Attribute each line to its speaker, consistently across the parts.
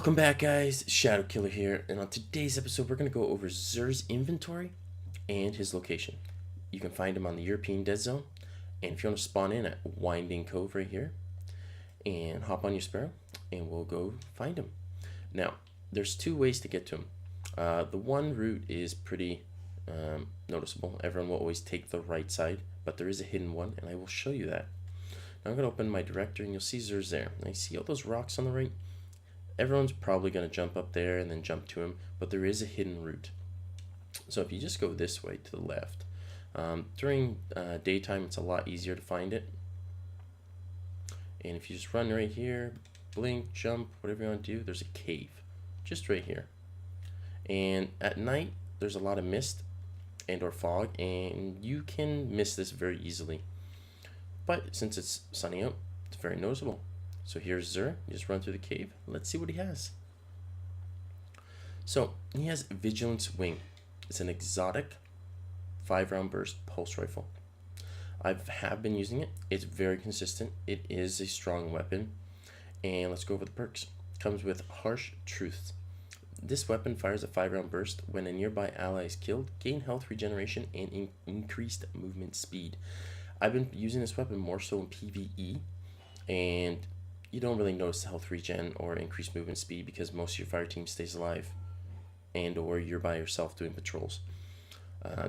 Speaker 1: Welcome back, guys. Shadow Killer here, and on today's episode we're going to go over Xur's inventory and his location. You can find him on the European Dead Zone, and if you want to spawn in at Winding Cove right here and hop on your Sparrow and we'll go find him. Now there's two ways to get to him. The one route is pretty noticeable. Everyone will always take the right side, but there is a hidden one, and I will show you that. Now I'm going to open my director and you'll see Xur's there. And I see all those rocks on the right. Everyone's probably going to jump up there and then jump to him, but there is a hidden route. So if you just go this way to the left, during daytime it's a lot easier to find it. And if you just run right here, blink, jump, whatever you want to do, there's a cave just right here. And at night there's a lot of mist and or fog, and you can miss this very easily. But since it's sunny out, it's very noticeable. So here's Xur. You just run through the cave. Let's see what he has. So he has Vigilance Wing. It's an exotic 5-round burst pulse rifle. I have been using it. It's very consistent. It is a strong weapon. And let's go over the perks. Comes with Harsh Truths. This weapon fires a 5-round burst when a nearby ally is killed. Gain health regeneration and increased movement speed. I've been using this weapon more so in PvE, and you don't really notice the health regen or increased movement speed because most of your fire team stays alive, and or you're by yourself doing patrols.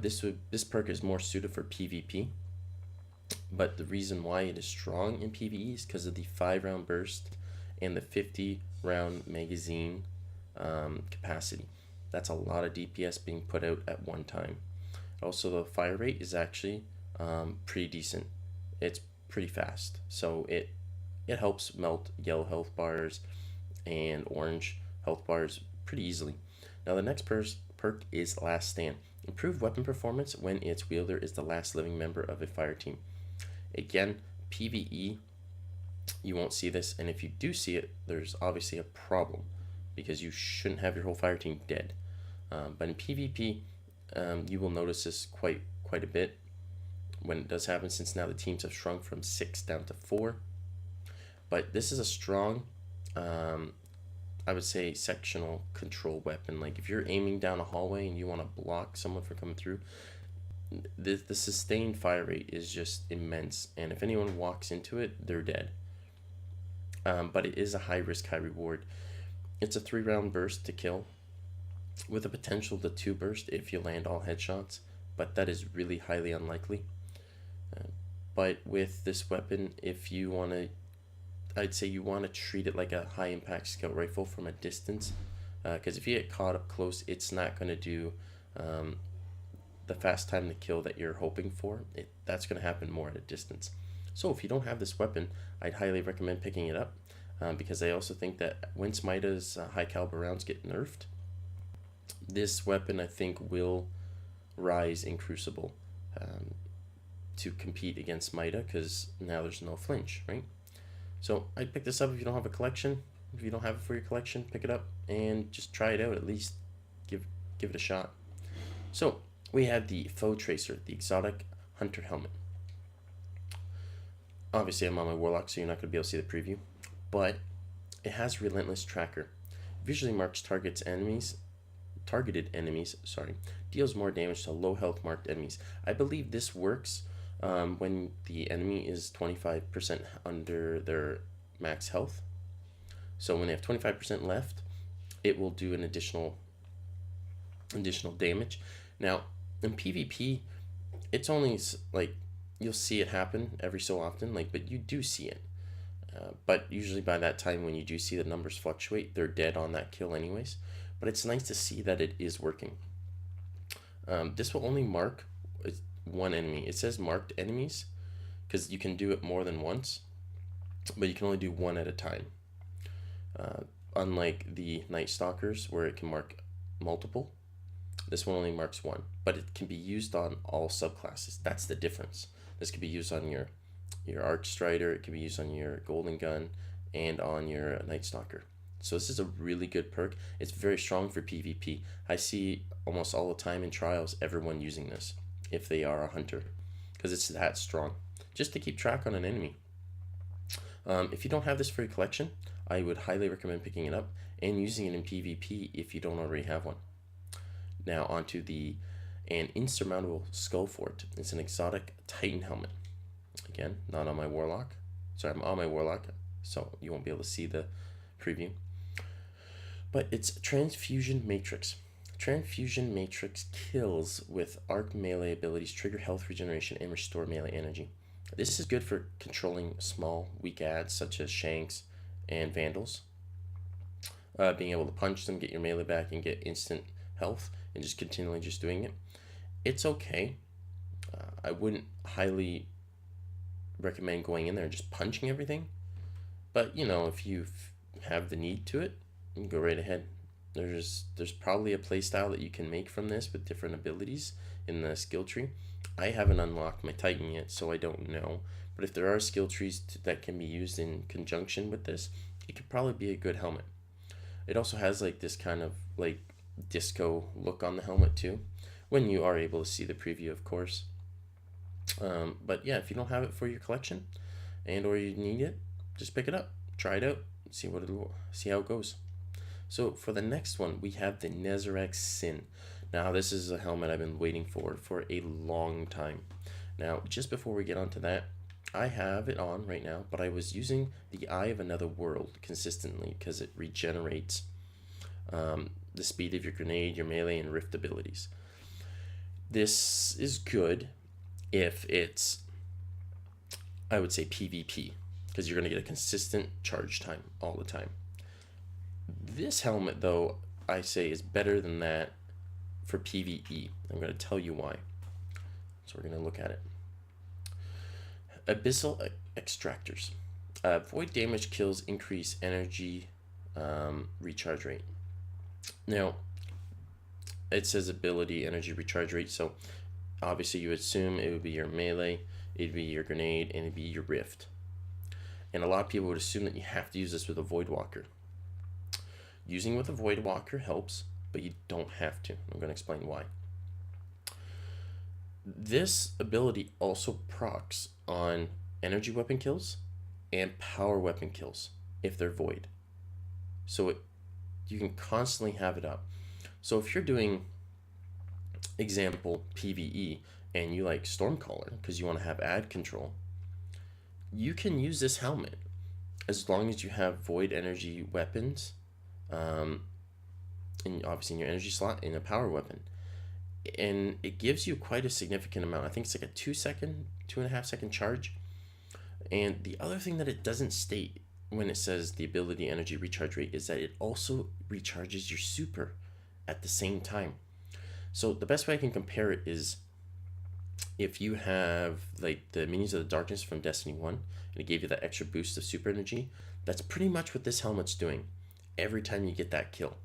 Speaker 1: This perk is more suited for PvP, but the reason why it is strong in PvE is because of the 5-round burst and the 50-round magazine capacity. That's a lot of DPS being put out at one time. Also, the fire rate is actually pretty decent. It's pretty fast, so it helps melt yellow health bars and orange health bars pretty easily. Now the next perk is Last Stand. Improved weapon performance when its wielder is the last living member of a fire team. Again, PvE, you won't see this, and if you do see it, there's obviously a problem because you shouldn't have your whole fire team dead. But in PvP, you will notice this quite a bit when it does happen, since now the teams have shrunk from 6 down to 4. But this is a strong, I would say, sectional control weapon. Like if you're aiming down a hallway and you want to block someone from coming through, the sustained fire rate is just immense, and if anyone walks into it, they're dead. But it is a high risk, high reward. It's a 3-round burst to kill, with a potential to 2 burst if you land all headshots, but that is really highly unlikely. But with this weapon, if you want to, I'd say you want to treat it like a high impact scout rifle from a distance, because if you get caught up close, it's not going to do the fast time to kill that you're hoping for. That's going to happen more at a distance. So if you don't have this weapon, I'd highly recommend picking it up, because I also think that when Smita's high caliber rounds get nerfed, this weapon I think will rise in Crucible to compete against Smita, because now there's no flinch, right? So I'd pick this up if you don't have a collection. If you don't have it for your collection, pick it up and just try it out. At least give it a shot. So we have the Foe Tracer, the exotic hunter helmet. Obviously I'm on my Warlock, so you're not going to be able to see the preview, but it has Relentless Tracker. Visually marks targeted enemies, deals more damage to low health marked enemies. I believe this works when the enemy is 25% under their max health. So when they have 25% left, it will do an additional damage. Now in PvP, it's only like you'll see it happen every so often, but you do see it. But usually by that time, when you do see the numbers fluctuate, they're dead on that kill anyways. But it's nice to see that it is working. This will only mark one enemy. It says marked enemies because you can do it more than once, but you can only do one at a time. Unlike the Night Stalkers, where it can mark multiple, this one only marks one, but it can be used on all subclasses. That's the difference. This can be used on your Arch Strider, it can be used on your Golden Gun, and on your Night Stalker. So this is a really good perk. It's very strong for PvP. I see almost all the time in trials everyone using this if they are a hunter, because it's that strong, just to keep track on an enemy. If you don't have this for your collection, I would highly recommend picking it up. and using it in PvP if you don't already have one. Now onto an insurmountable skull fort. It's an exotic Titan helmet. Again, not on my Warlock. Sorry, I'm on my Warlock, so you won't be able to see the preview. But it's Transfusion Matrix. Transfusion Matrix kills with arc melee abilities trigger health regeneration and restore melee energy. This is good for controlling small, weak adds such as Shanks and Vandals. Being able to punch them, get your melee back, and get instant health, and just continually just doing it. It's okay. I wouldn't highly recommend going in there and just punching everything. But, you know, if you have the need to it, you can go right ahead. There's probably a playstyle that you can make from this with different abilities in the skill tree. I haven't unlocked my Titan yet, so I don't know. But if there are skill trees that can be used in conjunction with this, it could probably be a good helmet. It also has like this kind of like disco look on the helmet too, when you are able to see the preview, of course. But yeah, if you don't have it for your collection and or you need it, just pick it up, try it out, see how it goes. So for the next one, we have the Nezarec Sin. Now this is a helmet I've been waiting for a long time. Now just before we get onto that, I have it on right now, but I was using the Eye of Another World consistently because it regenerates the speed of your grenade, your melee, and rift abilities. This is good if it's, I would say, PvP, because you're going to get a consistent charge time all the time. This helmet, though, I say is better than that for PvE. I'm going to tell you why. So we're going to look at it. Abyssal Extractors. Void damage kills increase energy recharge rate. Now, it says ability energy recharge rate, so obviously you assume it would be your melee, it'd be your grenade, and it'd be your rift. And a lot of people would assume that you have to use this with a Void Walker. Using with a Void Walker helps, but you don't have to. I'm going to explain why. This ability also procs on energy weapon kills and power weapon kills if they're void. So you can constantly have it up. So if you're doing, example, PvE, and you like Stormcaller because you want to have ad control, you can use this helmet as long as you have void energy weapons, and obviously in your energy slot, in a power weapon. And it gives you quite a significant amount. I think it's like a 2.5 second charge. And the other thing that it doesn't state when it says the ability energy recharge rate is that it also recharges your super at the same time. So the best way I can compare it is if you have like the Minions of the Darkness from Destiny 1 and it gave you that extra boost of super energy, that's pretty much what this helmet's doing every time you get that kill.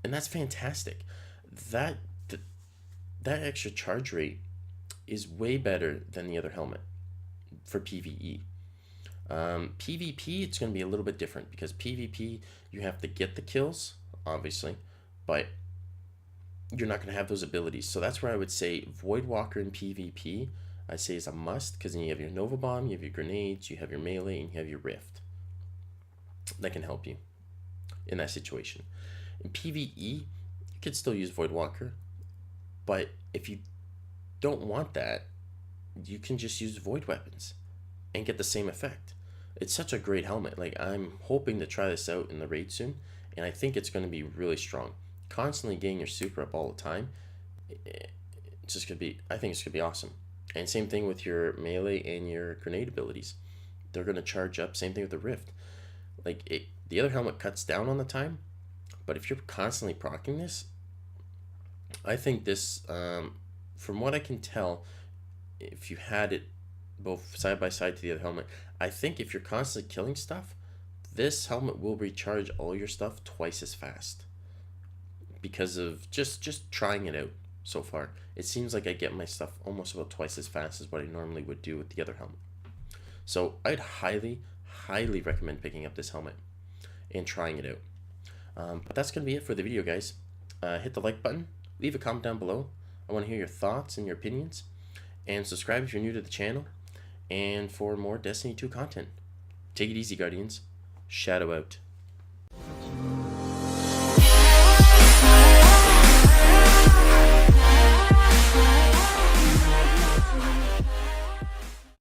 Speaker 1: And that's fantastic. That extra charge rate is way better than the other helmet for PvE. PvP, it's going to be a little bit different because PvP, you have to get the kills, obviously, but you're not going to have those abilities. So that's where I would say Void Walker in PvP, I say is a must, because then you have your Nova Bomb, you have your grenades, you have your melee, and you have your Rift. That can help you in that situation. In PvE, you could still use Void Walker, but if you don't want that, you can just use void weapons and get the same effect. It's such a great helmet. Like, I'm hoping to try this out in the raid soon, and I think it's going to be really strong. Constantly getting your super up all the time, it's just going to be, I think it's going to be awesome. And same thing with your melee and your grenade abilities. They're going to charge up. Same thing with the Rift. Like, the other helmet cuts down on the time, but if you're constantly proccing this, I think this, from what I can tell, if you had it both side by side to the other helmet, I think if you're constantly killing stuff, this helmet will recharge all your stuff twice as fast. Because of just trying it out so far. It seems like I get my stuff almost about twice as fast as what I normally would do with the other helmet. So I'd highly recommend picking up this helmet and trying it out. But that's going to be it for the video, guys. Hit the like button. Leave a comment down below. I want to hear your thoughts and your opinions. And subscribe if you're new to the channel. And for more Destiny 2 content. Take it easy, Guardians. Shadow out.